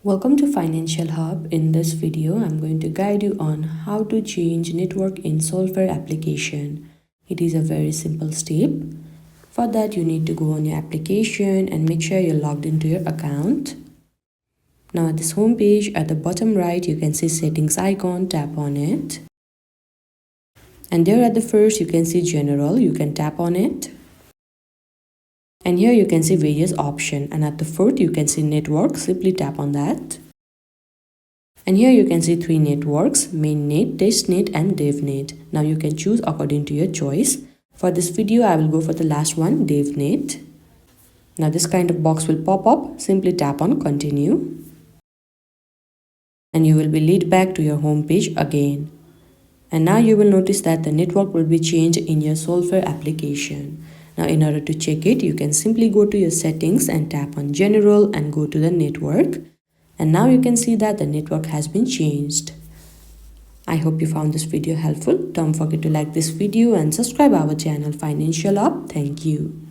Welcome to Financial Hub. In this video, I'm going to guide you on how to change network in Solflare application. It is a very simple step. For that, you need to go on your application and make sure you're logged into your account. Now at this home page, at the bottom right, you can see settings icon, tap on it. And there at the first, you can see general, you can tap on it. And here you can see various options, and at the fourth you can see network, simply tap on that. And here you can see three networks, Mainnet, Testnet and DevNet. Now you can choose according to your choice. For this video I will go for the last one, DevNet. Now this kind of box will pop up, simply tap on continue. And you will be led back to your home page again. And now you will notice that the network will be changed in your Solflare application. Now in order to check it, you can simply go to your settings and tap on general and go to the network. And now you can see that the network has been changed. I hope you found this video helpful. Don't forget to like this video and subscribe our channel Financial Hub. Thank you.